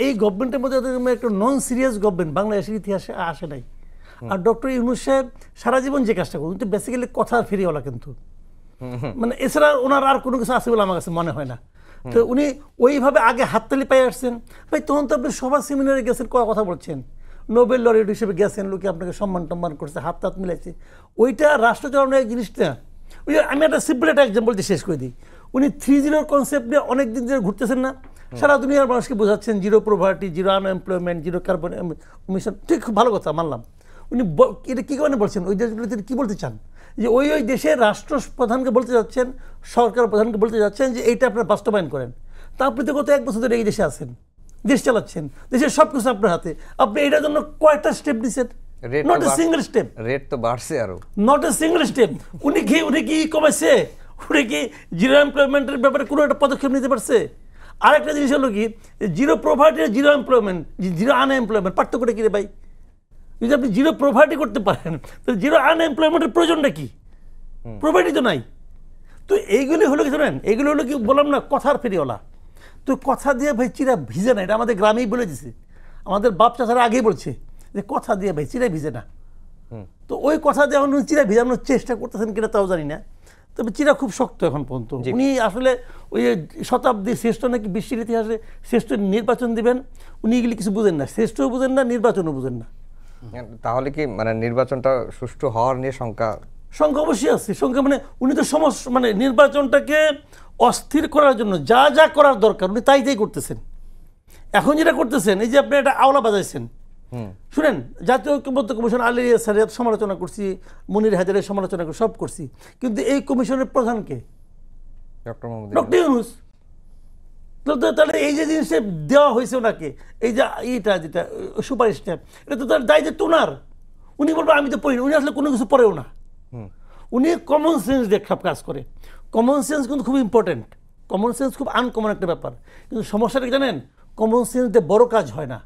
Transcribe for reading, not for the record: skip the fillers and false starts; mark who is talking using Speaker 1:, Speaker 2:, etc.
Speaker 1: এই গভর্নমেন্টের মধ্যে একটা নন সিরিয়াস গভর্নমেন্ট বাংলাদেশের ইতিহাসে আসে নাই। আর ডক্টর ইউনূস সাহেব সারা জীবন যে কাজটা করুন, কিন্তু বেসিক্যালি কথা ফেরিওয়ালা, কিন্তু মানে এছাড়া ওনার আর কোনো কিছু আছে বলে আমার কাছে মনে হয় না। তো উনি ওইভাবে আগে হাততালি পাই আসছেন। ভাই তখন তো আপনি সবার সেমিনারে গেছেন, কথা বলছেন, নোবেল লরিয়েট হিসেবে গেছেন, লোকে আপনাকে সম্মান টম্মান করছে, হাত টাত মিলাইছে। ওইটা রাষ্ট্র চালানোর এক জিনিসটা। ওই আমি একটা সিম্পল একটা এক্সাম্পল দিয়ে শেষ করে দিই। উনি 3-0 কনসেপ্ট নিয়ে অনেকদিন ধরে ঘুরতেছেন না, সারা দুনিয়ার মানুষকে বোঝাচ্ছেন zero poverty, zero unemployment, zero carbon emission. ঠিক, খুব ভালো কথা, মানলাম। উনি এটা কী কারণে বলছেন, ওই দেশগুলোতে কী বলতে চান, যে ওই দেশের রাষ্ট্রপ্রধানকে বলতে যাচ্ছেন, সরকার প্রধানকে বলতে যাচ্ছেন যে এইটা আপনারা বাস্তবায়ন করেন। তা আপনি তো গত 1 বছর ধরে এই দেশে আছেন, দেশ চালাচ্ছেন, দেশের সব কিছু আপনার হাতে, আপনি এটার জন্য কয়েকটা স্টেপ দিচ্ছেন? Not a single step.
Speaker 2: Rate তো বাড়ছে আরো,
Speaker 1: নট এ সিঙ্গেল স্টেপ। উনি কি কমেছে? উনি কি জিরো এমপ্লয়মেন্টের ব্যাপারে কোনো একটা পদক্ষেপ নিতে পারছে? আরেকটা জিনিস হলো কি, zero poverty, zero employment, zero unemployment, পার্থক্যটা কি রে ভাই? যদি আপনি জিরো প্রভার্টি করতে পারেন, তো জিরো আনএমপ্লয়মেন্টের প্রয়োজনটা কি? প্রভার্টি তো নাই। তো এইগুলি হলো কি জানেন, এগুলো হলো কি বললাম না, কথার ফেরিওয়ালা। তো কথা দিয়ে ভাই চিরা ভিজে না, এটা আমাদের গ্রামেই বলে দিছে, আমাদের বাপ চাচারা আগেই বলছে যে কথা দিয়ে ভাই চিরা ভিজে না। তো ওই কথা দিয়ে এখন চিরা ভিজানোর চেষ্টা করতেছেন কিনা তাও জানি না, তবে চিরা খুব শক্ত এখন পর্যন্ত। উনি আসলে ওই শতাব্দীর শ্রেষ্ঠ নাকি বিশ্বের ইতিহাসে শ্রেষ্ঠ নির্বাচন দিবেন, উনি এগুলি কিছু বুঝেন না, শ্রেষ্ঠও বুঝেন না, নির্বাচনও বুঝেন না।
Speaker 2: তাহলে কি মানে নির্বাচনটা সুষ্ঠু হওয়ার নিয়ে শঙ্কা
Speaker 1: অবশ্যই আছে, সংখ্যা মানে উনি তো মানে নির্বাচনটাকে অস্থির করার জন্য যা যা করার দরকার উনি তাই করতেছেন। এখন যেটা করতেছেন, এই যে আপনি একটা আওলা বাজাইছেন, শুনেন, জাতীয় ঐক্যমত্য কমিশন আলী স্যারের সমালোচনা করছি, মনির হাজারের সমালোচনা করছি, সব করছি, কিন্তু এই কমিশনের প্রধানকে ডক্টর ইউনূস। তাহলে এই যে জিনিসটা দেওয়া হয়েছে ওনাকে, এই যে এইটা যেটা সুপারিশটা, এটা তো তার দায় যে তোনার। উনি বলবেন আমি তো পড়িনি, উনি আসলে কোনো কিছু পড়েও না, উনি কমন সেন্স দিয়ে সব কাজ করে। কমন সেন্স কিন্তু খুব ইম্পর্টেন্ট, কমন সেন্স খুব আনকমন একটা ব্যাপার, কিন্তু সমস্যাটা কি জানেন, কমন সেন্স দিয়ে বড় কাজ হয় না।